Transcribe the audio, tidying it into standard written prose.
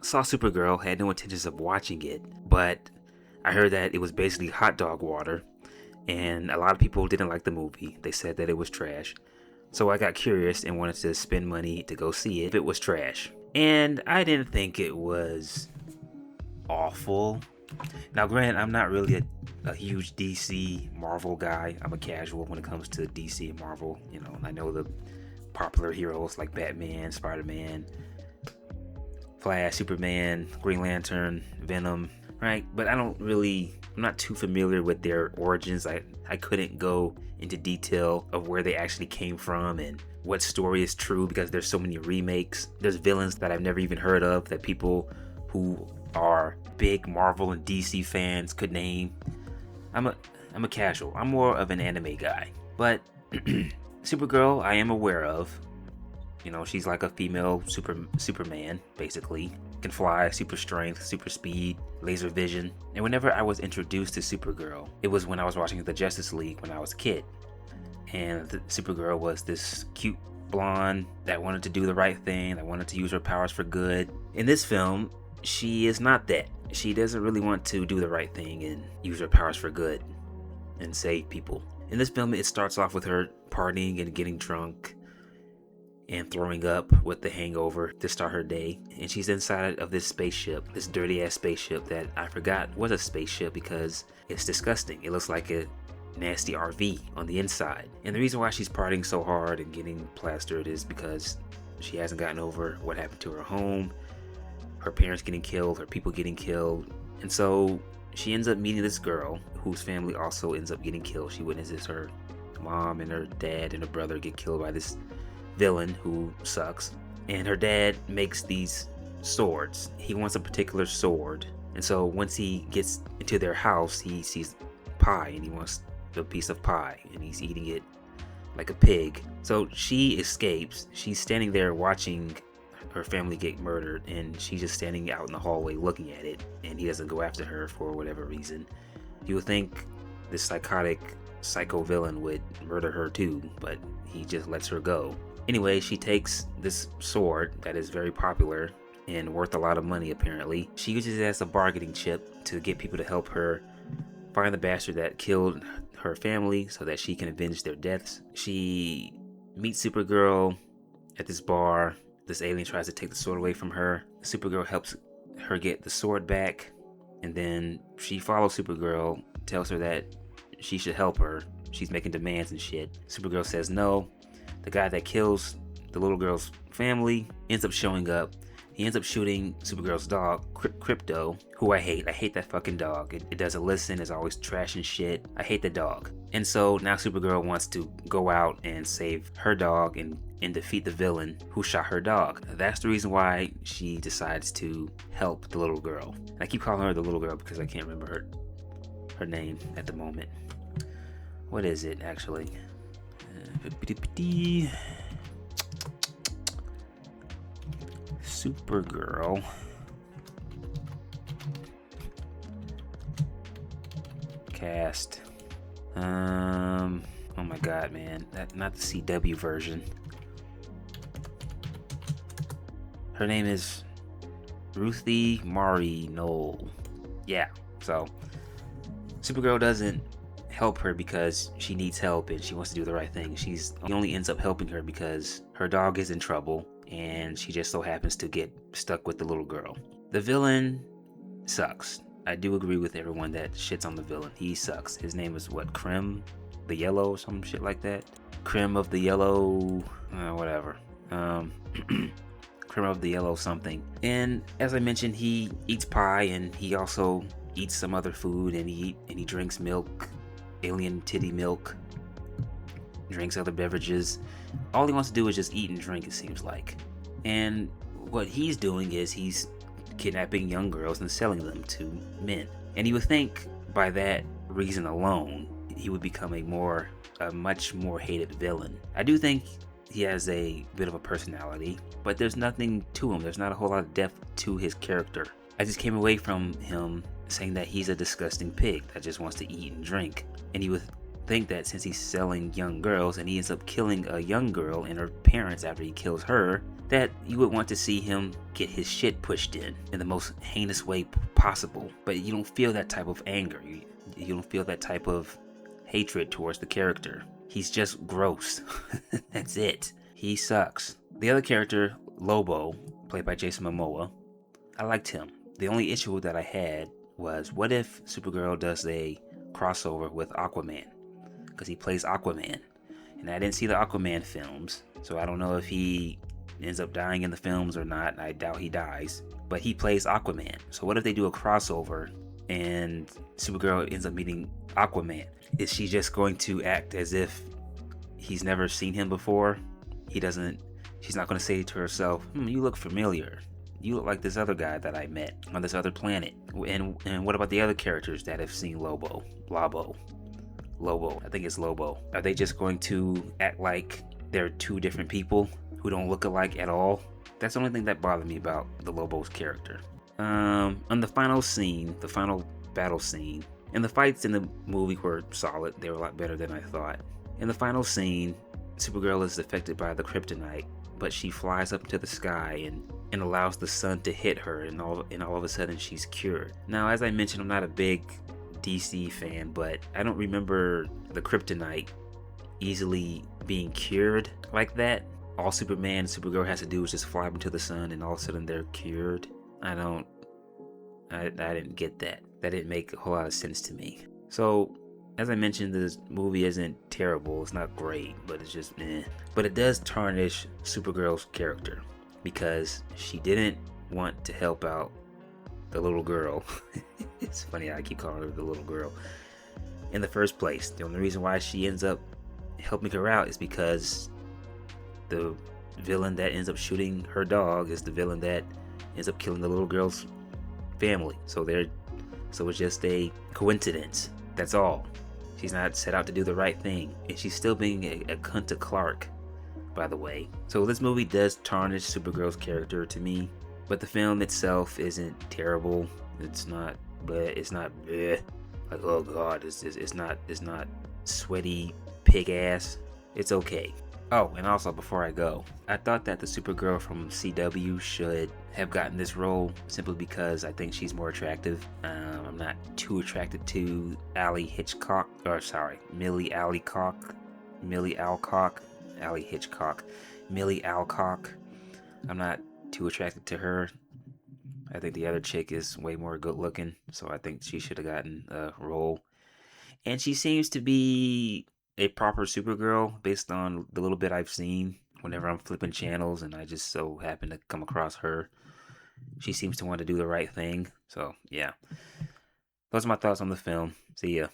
saw Supergirl, had no intentions of watching it, but I heard that it was basically hot dog water, and a lot of people didn't like the movie. They said that it was trash. So I got curious and wanted to spend money to go see it if it was trash. And I didn't think it was awful. Now, granted, I'm not really a huge DC Marvel guy. I'm a casual when it comes to DC and Marvel. You know, I know the popular heroes like Batman, Spider-Man, Flash, Superman, Green Lantern, Venom, right? But I'm not too familiar with their origins. I couldn't go into detail of where they actually came from and what story is true because there's so many remakes. There's villains that I've never even heard of that people who are big Marvel and DC fans could name. I'm a casual. I'm more of an anime guy. But Supergirl, I am aware of. You know, she's like a female Superman, basically. Can fly, super strength, super speed, laser vision. And whenever I was introduced to Supergirl, it was when I was watching the Justice League when I was a kid. And Supergirl was this cute blonde that wanted to do the right thing, that wanted to use her powers for good. In this film, she is not that. She doesn't really want to do the right thing and use her powers for good and save people. In this film, it starts off with her partying and getting drunk and throwing up with the hangover to start her day. And she's inside of this spaceship, this dirty ass spaceship that I forgot was a spaceship because it's disgusting. It looks like a nasty RV on the inside. And the reason why she's partying so hard and getting plastered is because she hasn't gotten over what happened to her home, her parents getting killed, her people getting killed. And so she ends up meeting this girl whose family also ends up getting killed. She witnesses her mom and her dad and her brother get killed by this villain who sucks. And her dad makes these swords. He wants a particular sword. And so once he gets into their house, he sees pie and he wants a piece of pie and he's eating it like a pig. So she escapes. She's standing there watching her family get murdered, and she's just standing out in the hallway looking at it, and he doesn't go after her for whatever reason. You would think this psychotic psycho villain would murder her too, but he just lets her go. Anyway, she takes this sword that is very popular and worth a lot of money apparently. She uses it as a bargaining chip to get people to help her find the bastard that killed her family so that she can avenge their deaths. She meets Supergirl at this bar. This alien tries to take the sword away from her. Supergirl helps her get the sword back, and then she follows Supergirl, tells her that she should help her. She's making demands and shit. Supergirl says no. The guy that kills the little girl's family ends up showing up. He ends up shooting Supergirl's dog, Crypto, who I hate. I hate that fucking dog. It doesn't listen, it's always trashing shit. I hate the dog. And so now Supergirl wants to go out and save her dog and defeat the villain who shot her dog. That's the reason why she decides to help the little girl. And I keep calling her the little girl because I can't remember her name at the moment. What is it actually? Supergirl. Cast. Oh my god, man. Not the CW version. Her name is Ruthie Mari Knoll. Yeah, so Supergirl doesn't help her because she needs help and she wants to do the right thing. She only ends up helping her because her dog is in trouble and she just so happens to get stuck with the little girl. The villain sucks. I do agree with everyone that shits on the villain. He sucks. His name is what? Krim the Yellow or some shit like that? Krim of the Yellow... whatever. Krim of the Yellow something. And as I mentioned, he eats pie and he also eats some other food and he drinks milk. Alien titty milk. Drinks other beverages. All he wants to do is just eat and drink, it seems like. And what he's doing is he's kidnapping young girls and selling them to men. And you would think by that reason alone, he would become a much more hated villain. I do think he has a bit of a personality, but there's nothing to him. There's not a whole lot of depth to his character. I just came away from him saying that he's a disgusting pig that just wants to eat and drink. And you would think that since he's selling young girls and he ends up killing a young girl and her parents after he kills her, that you would want to see him get his shit pushed in the most heinous way possible. But you don't feel that type of anger. You don't feel that type of hatred towards the character. He's just gross. That's it. He sucks. The other character, Lobo, played by Jason Momoa, I liked him. The only issue that I had was, what if Supergirl does a crossover with Aquaman? Because he plays Aquaman. And I didn't see the Aquaman films, so I don't know if he ends up dying in the films or not. I doubt he dies. But he plays Aquaman. So what if they do a crossover and Supergirl ends up meeting Aquaman? Is she just going to act as if he's never seen him before? She's not going to say to herself, you look familiar. You look like this other guy that I met on this other planet. And what about the other characters that have seen Lobo? I think it's Lobo. Are they just going to act like they're two different people who don't look alike at all? That's the only thing that bothered me about the Lobo's character. On the final scene, the final battle scene, and the fights in the movie were solid. They were a lot better than I thought. In the final scene, Supergirl is affected by the kryptonite, but she flies up into the sky and allows the sun to hit her, and all of a sudden she's cured. Now, as I mentioned, I'm not a big DC fan, but I don't remember the kryptonite easily being cured like that. All Superman and Supergirl has to do is just fly up into the sun and all of a sudden they're cured. I didn't get that. That didn't make a whole lot of sense to me. So, as I mentioned, this movie isn't terrible. It's not great, but it's just meh. But it does tarnish Supergirl's character because she didn't want to help out the little girl. It's funny how I keep calling her the little girl. In the first place, the only reason why she ends up helping her out is because the villain that ends up shooting her dog is the villain that ends up killing the little girl's family. So it's just a coincidence. That's all. She's not set out to do the right thing, and she's still being a cunt to Clark, by the way. So this movie does tarnish Supergirl's character to me, but the film itself isn't terrible. It's not bleh. Like, oh god, it's not sweaty pig ass. It's okay. Oh, and also before I go, I thought that the Supergirl from CW should have gotten this role simply because I think she's more attractive. I'm not too attracted to Millie Alcock. I'm not too attracted to her. I think the other chick is way more good looking, so I think she should have gotten a role. And she seems to be a proper Supergirl based on the little bit I've seen whenever I'm flipping channels and I just so happen to come across her. She seems to want to do the right thing. So, yeah. Those are my thoughts on the film. See ya.